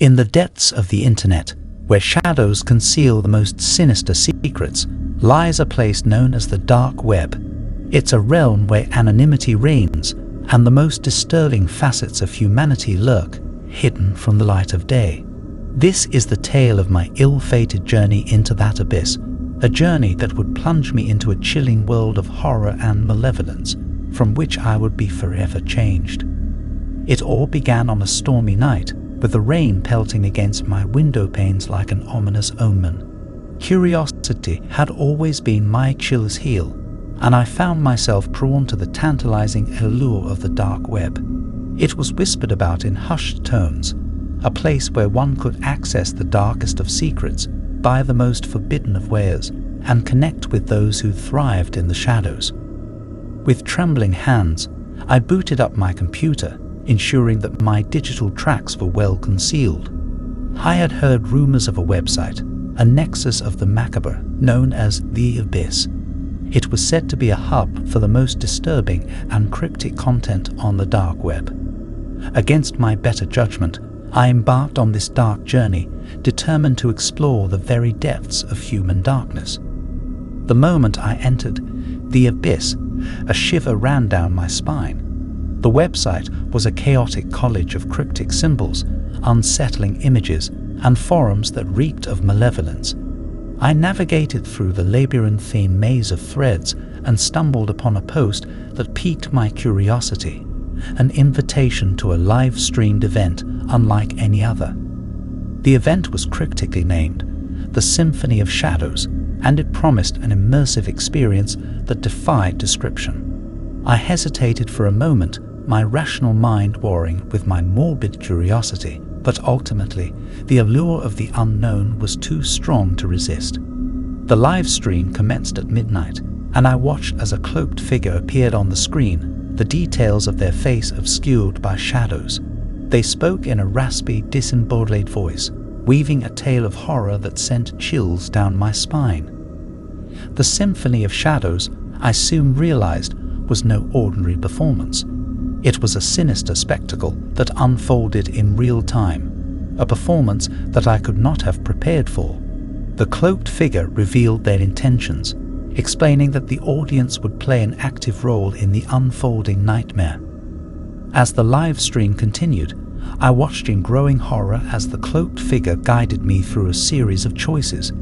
In the depths of the internet, where shadows conceal the most sinister secrets, lies a place known as the dark web. It's a realm where anonymity reigns and the most disturbing facets of humanity lurk, hidden from the light of day. This is the tale of my ill-fated journey into that abyss, a journey that would plunge me into a chilling world of horror and malevolence, from which I would be forever changed. It all began on a stormy night, with the rain pelting against my window panes like an ominous omen. Curiosity had always been my Achilles heel, and I found myself drawn to the tantalizing allure of the dark web. It was whispered about in hushed tones, a place where one could access the darkest of secrets, buy the most forbidden of wares, and connect with those who thrived in the shadows. With trembling hands, I booted up my computer, ensuring that my digital tracks were well concealed. I had heard rumors of a website, a nexus of the macabre, known as the Abyss. It was said to be a hub for the most disturbing and cryptic content on the dark web. Against my better judgment, I embarked on this dark journey, determined to explore the very depths of human darkness. The moment I entered the Abyss, a shiver ran down my spine. The website was a chaotic college of cryptic symbols, unsettling images, and forums that reeked of malevolence. I navigated through the labyrinthine maze of threads and stumbled upon a post that piqued my curiosity, an invitation to a live-streamed event unlike any other. The event was cryptically named the Symphony of Shadows, and it promised an immersive experience that defied description. I hesitated for a moment, my rational mind warring with my morbid curiosity, but ultimately, the allure of the unknown was too strong to resist. The live stream commenced at midnight, and I watched as a cloaked figure appeared on the screen, the details of their face obscured by shadows. They spoke in a raspy, disembodied voice, weaving a tale of horror that sent chills down my spine. The Symphony of Shadows, I soon realized, was no ordinary performance. It was a sinister spectacle that unfolded in real time, a performance that I could not have prepared for. The cloaked figure revealed their intentions, explaining that the audience would play an active role in the unfolding nightmare. As the live stream continued, I watched in growing horror as the cloaked figure guided me through a series of choices.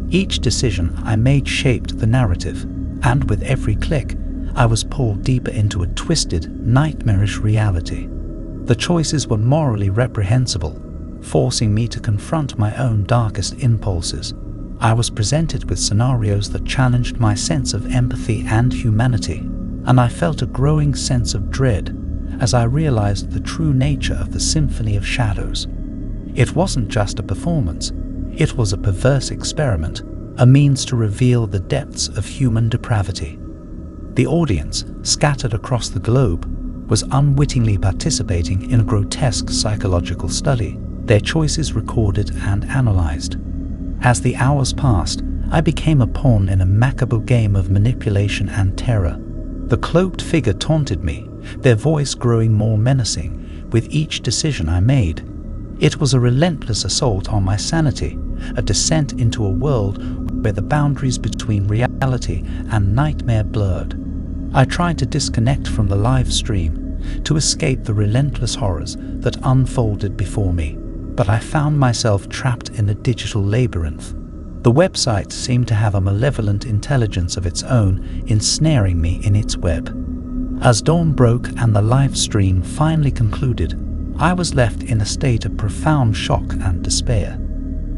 Each decision I made shaped the narrative, and with every click, I was pulled deeper into a twisted, nightmarish reality. The choices were morally reprehensible, forcing me to confront my own darkest impulses. I was presented with scenarios that challenged my sense of empathy and humanity, and I felt a growing sense of dread as I realized the true nature of the Symphony of Shadows. It wasn't just a performance, it was a perverse experiment, a means to reveal the depths of human depravity. The audience, scattered across the globe, was unwittingly participating in a grotesque psychological study, their choices recorded and analyzed. As the hours passed, I became a pawn in a macabre game of manipulation and terror. The cloaked figure taunted me, their voice growing more menacing with each decision I made. It was a relentless assault on my sanity, a descent into a world where the boundaries between reality and nightmare blurred. I tried to disconnect from the live stream, to escape the relentless horrors that unfolded before me, but I found myself trapped in a digital labyrinth. The website seemed to have a malevolent intelligence of its own, ensnaring me in its web. As dawn broke and the live stream finally concluded, I was left in a state of profound shock and despair.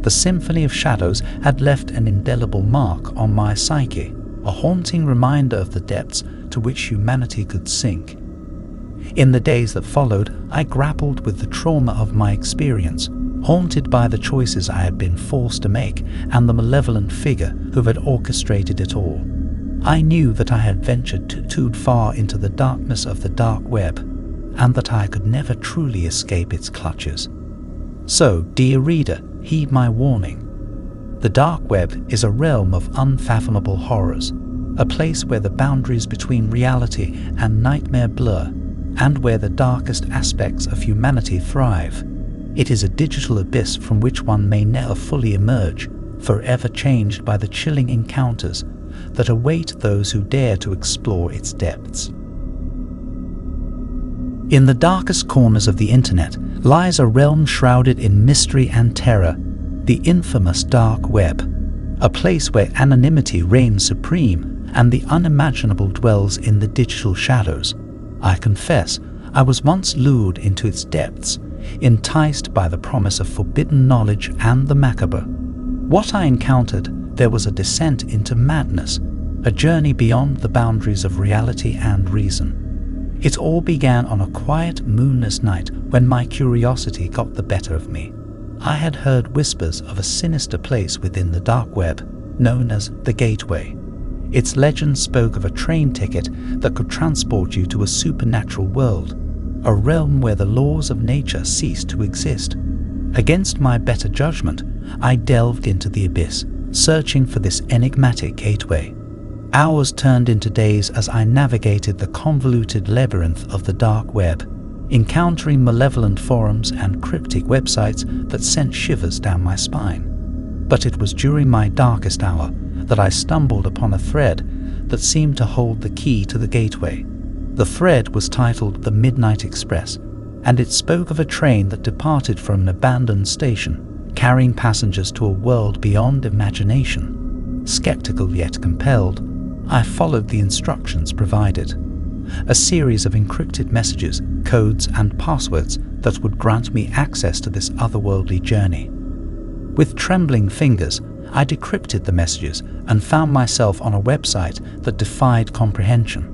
The Symphony of Shadows had left an indelible mark on my psyche, a haunting reminder of the depths to which humanity could sink. In the days that followed, I grappled with the trauma of my experience, haunted by the choices I had been forced to make and the malevolent figure who had orchestrated it all. I knew that I had ventured too far into the darkness of the dark web, and that I could never truly escape its clutches. So, dear reader, heed my warning. The dark web is a realm of unfathomable horrors, a place where the boundaries between reality and nightmare blur, and where the darkest aspects of humanity thrive. It is a digital abyss from which one may never fully emerge, forever changed by the chilling encounters that await those who dare to explore its depths. In the darkest corners of the internet lies a realm shrouded in mystery and terror, the infamous dark web, a place where anonymity reigns supreme and the unimaginable dwells in the digital shadows. I confess, I was once lured into its depths, enticed by the promise of forbidden knowledge and the macabre. What I encountered there was a descent into madness, a journey beyond the boundaries of reality and reason. It all began on a quiet, moonless night when my curiosity got the better of me. I had heard whispers of a sinister place within the dark web, known as the Gateway. Its legend spoke of a train ticket that could transport you to a supernatural world, a realm where the laws of nature ceased to exist. Against my better judgment, I delved into the abyss, searching for this enigmatic gateway. Hours turned into days as I navigated the convoluted labyrinth of the dark web, encountering malevolent forums and cryptic websites that sent shivers down my spine. But it was during my darkest hour that I stumbled upon a thread that seemed to hold the key to the gateway. The thread was titled The Midnight Express, and it spoke of a train that departed from an abandoned station, carrying passengers to a world beyond imagination. Skeptical yet compelled, I followed the instructions provided. A series of encrypted messages, codes, and passwords that would grant me access to this otherworldly journey. With trembling fingers, I decrypted the messages and found myself on a website that defied comprehension.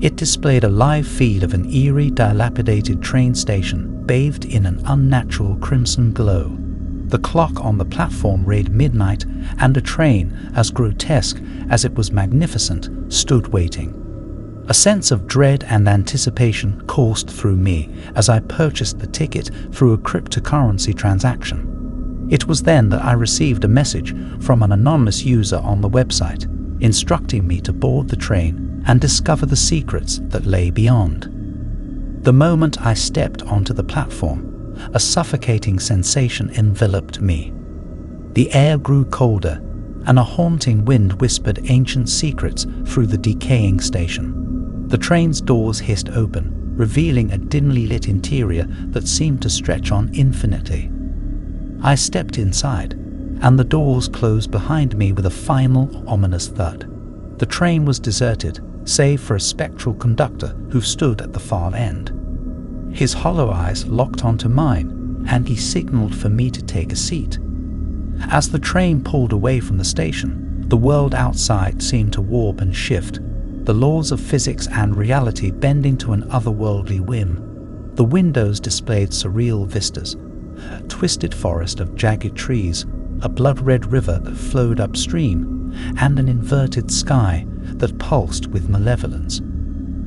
It displayed a live feed of an eerie, dilapidated train station bathed in an unnatural crimson glow. The clock on the platform read midnight, and a train, as grotesque as it was magnificent, stood waiting. A sense of dread and anticipation coursed through me as I purchased the ticket through a cryptocurrency transaction. It was then that I received a message from an anonymous user on the website, instructing me to board the train and discover the secrets that lay beyond. The moment I stepped onto the platform, a suffocating sensation enveloped me. The air grew colder, and a haunting wind whispered ancient secrets through the decaying station. The train's doors hissed open, revealing a dimly lit interior that seemed to stretch on infinitely. I stepped inside, and the doors closed behind me with a final, ominous thud. The train was deserted, save for a spectral conductor who stood at the far end. His hollow eyes locked onto mine, and he signaled for me to take a seat. As the train pulled away from the station, the world outside seemed to warp and shift, the laws of physics and reality bending to an otherworldly whim. The windows displayed surreal vistas, a twisted forest of jagged trees, a blood-red river that flowed upstream, and an inverted sky that pulsed with malevolence.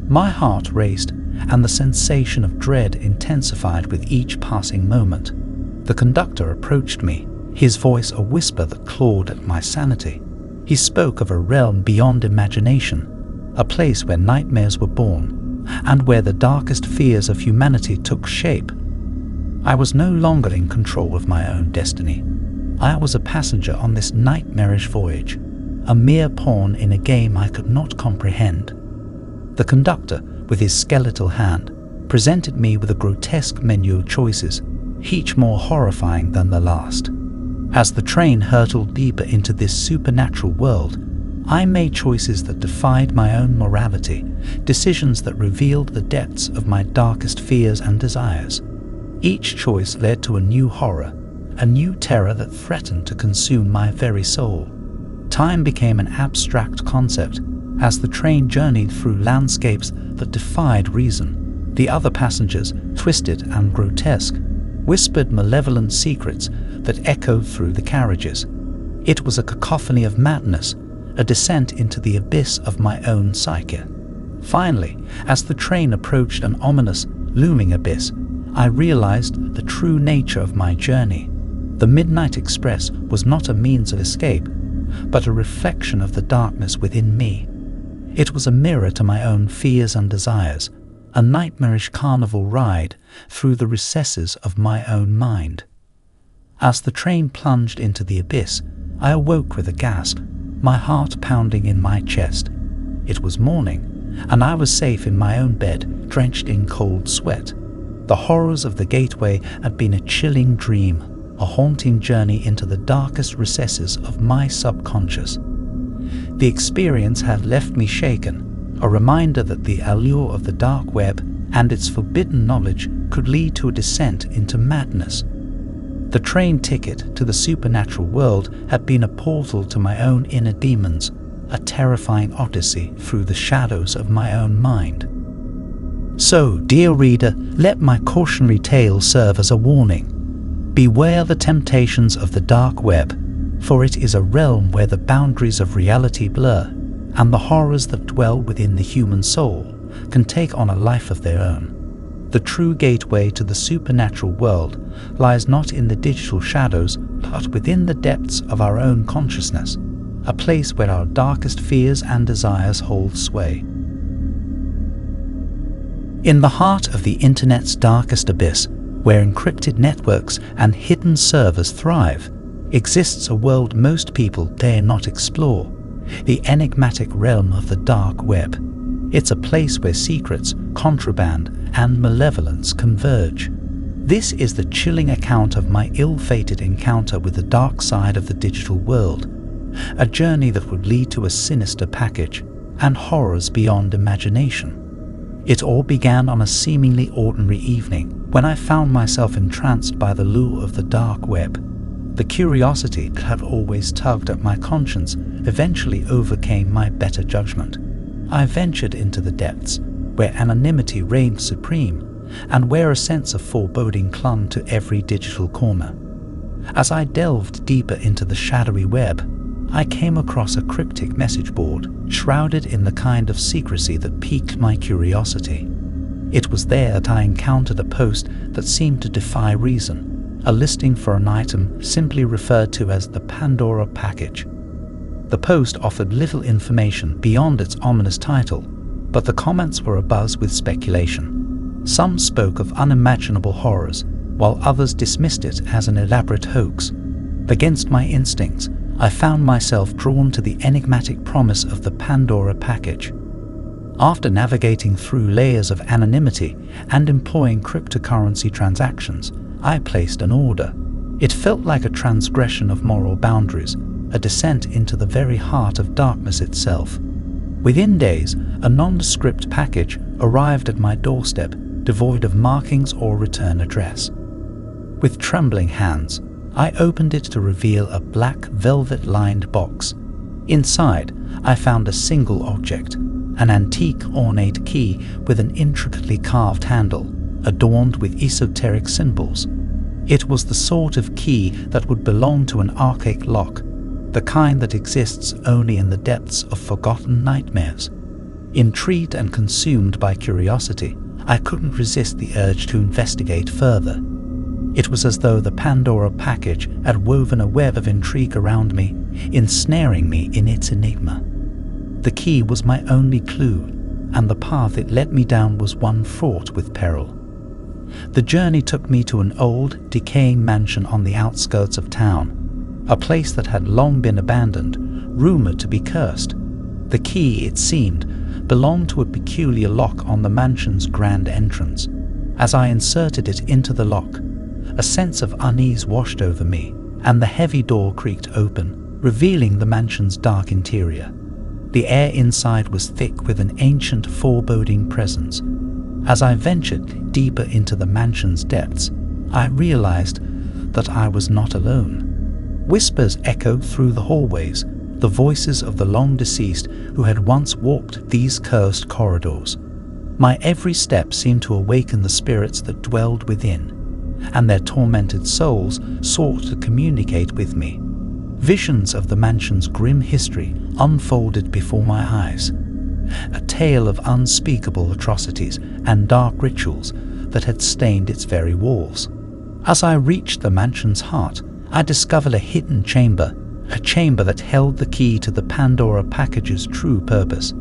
My heart raced, and the sensation of dread intensified with each passing moment. The conductor approached me, his voice a whisper that clawed at my sanity. He spoke of a realm beyond imagination, a place where nightmares were born, and where the darkest fears of humanity took shape. I was no longer in control of my own destiny. I was a passenger on this nightmarish voyage, a mere pawn in a game I could not comprehend. The conductor, with his skeletal hand, presented me with a grotesque menu of choices, each more horrifying than the last. As the train hurtled deeper into this supernatural world, I made choices that defied my own morality, decisions that revealed the depths of my darkest fears and desires. Each choice led to a new horror, a new terror that threatened to consume my very soul. Time became an abstract concept as the train journeyed through landscapes that defied reason. The other passengers, twisted and grotesque, whispered malevolent secrets that echoed through the carriages. It was a cacophony of madness, a descent into the abyss of my own psyche. Finally, as the train approached an ominous, looming abyss, I realized the true nature of my journey. The Midnight Express was not a means of escape, but a reflection of the darkness within me. It was a mirror to my own fears and desires, a nightmarish carnival ride through the recesses of my own mind. As the train plunged into the abyss, I awoke with a gasp, my heart pounding in my chest. It was morning, and I was safe in my own bed, drenched in cold sweat. The horrors of the gateway had been a chilling dream, a haunting journey into the darkest recesses of my subconscious. The experience had left me shaken, a reminder that the allure of the dark web and its forbidden knowledge could lead to a descent into madness. The train ticket to the supernatural world had been a portal to my own inner demons, a terrifying odyssey through the shadows of my own mind. So, dear reader, let my cautionary tale serve as a warning. Beware the temptations of the dark web, for it is a realm where the boundaries of reality blur, and the horrors that dwell within the human soul can take on a life of their own. The true gateway to the supernatural world lies not in the digital shadows, but within the depths of our own consciousness, a place where our darkest fears and desires hold sway. In the heart of the internet's darkest abyss, where encrypted networks and hidden servers thrive, exists a world most people dare not explore, the enigmatic realm of the dark web. It's a place where secrets, contraband, and malevolence converge. This is the chilling account of my ill-fated encounter with the dark side of the digital world, a journey that would lead to a sinister package and horrors beyond imagination. It all began on a seemingly ordinary evening when I found myself entranced by the lure of the dark web. The curiosity that had always tugged at my conscience eventually overcame my better judgment. I ventured into the depths, where anonymity reigned supreme, and where a sense of foreboding clung to every digital corner. As I delved deeper into the shadowy web, I came across a cryptic message board, shrouded in the kind of secrecy that piqued my curiosity. It was there that I encountered a post that seemed to defy reason, a listing for an item simply referred to as the Pandora package. The post offered little information beyond its ominous title, but the comments were abuzz with speculation. Some spoke of unimaginable horrors, while others dismissed it as an elaborate hoax. Against my instincts, I found myself drawn to the enigmatic promise of the Pandora package. After navigating through layers of anonymity and employing cryptocurrency transactions, I placed an order. It felt like a transgression of moral boundaries, a descent into the very heart of darkness itself. Within days, a nondescript package arrived at my doorstep, devoid of markings or return address. With trembling hands, I opened it to reveal a black velvet-lined box. Inside, I found a single object, an antique ornate key with an intricately carved handle, adorned with esoteric symbols. It was the sort of key that would belong to an archaic lock, the kind that exists only in the depths of forgotten nightmares. Intrigued and consumed by curiosity, I couldn't resist the urge to investigate further. It was as though the Pandora package had woven a web of intrigue around me, ensnaring me in its enigma. The key was my only clue, and the path it led me down was one fraught with peril. The journey took me to an old, decaying mansion on the outskirts of town, a place that had long been abandoned, rumored to be cursed. The key, it seemed, belonged to a peculiar lock on the mansion's grand entrance. As I inserted it into the lock, a sense of unease washed over me, and the heavy door creaked open, revealing the mansion's dark interior. The air inside was thick with an ancient, foreboding presence. As I ventured deeper into the mansion's depths, I realized that I was not alone. Whispers echoed through the hallways, the voices of the long-deceased who had once walked these cursed corridors. My every step seemed to awaken the spirits that dwelled within, and their tormented souls sought to communicate with me. Visions of the mansion's grim history unfolded before my eyes, a tale of unspeakable atrocities and dark rituals that had stained its very walls. As I reached the mansion's heart, I discovered a hidden chamber, a chamber that held the key to the Pandora package's true purpose.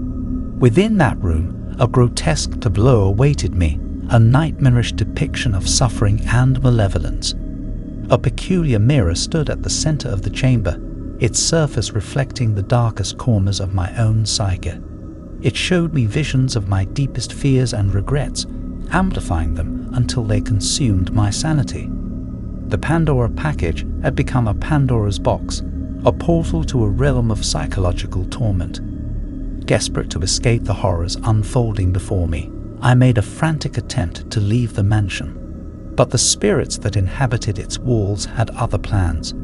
Within that room, A grotesque tableau awaited me, a nightmarish depiction of suffering and malevolence. A peculiar mirror stood at the center of the chamber, its surface reflecting the darkest corners of my own psyche. It showed me visions of my deepest fears and regrets, amplifying them until they consumed my sanity. The Pandora package had become a Pandora's box, a portal to a realm of psychological torment. Desperate to escape the horrors unfolding before me, I made a frantic attempt to leave the mansion. But the spirits that inhabited its walls had other plans.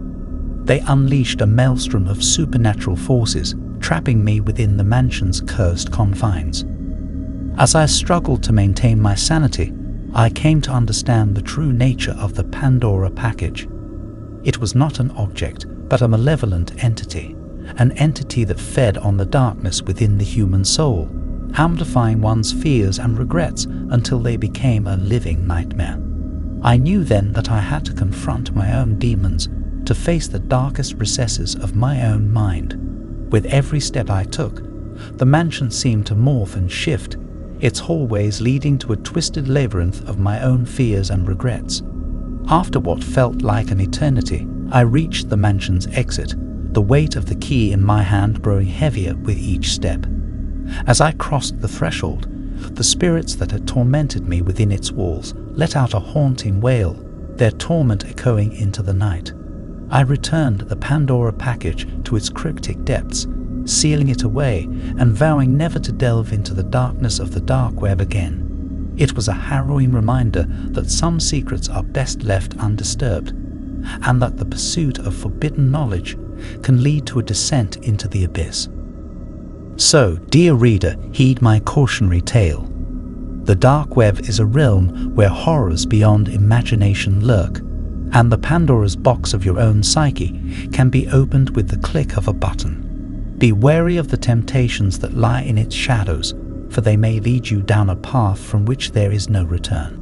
They unleashed a maelstrom of supernatural forces, trapping me within the mansion's cursed confines. As I struggled to maintain my sanity, I came to understand the true nature of the Pandora package. It was not an object, but a malevolent entity, an entity that fed on the darkness within the human soul, amplifying one's fears and regrets until they became a living nightmare. I knew then that I had to confront my own demons, to face the darkest recesses of my own mind. With every step I took, the mansion seemed to morph and shift, its hallways leading to a twisted labyrinth of my own fears and regrets. After what felt like an eternity, I reached the mansion's exit, the weight of the key in my hand growing heavier with each step. As I crossed the threshold, the spirits that had tormented me within its walls let out a haunting wail, their torment echoing into the night. I returned the Pandora package to its cryptic depths, sealing it away and vowing never to delve into the darkness of the dark web again. It was a harrowing reminder that some secrets are best left undisturbed, and that the pursuit of forbidden knowledge can lead to a descent into the abyss. So, dear reader, heed my cautionary tale. The dark web is a realm where horrors beyond imagination lurk, and the Pandora's box of your own psyche can be opened with the click of a button. Be wary of the temptations that lie in its shadows, for they may lead you down a path from which there is no return.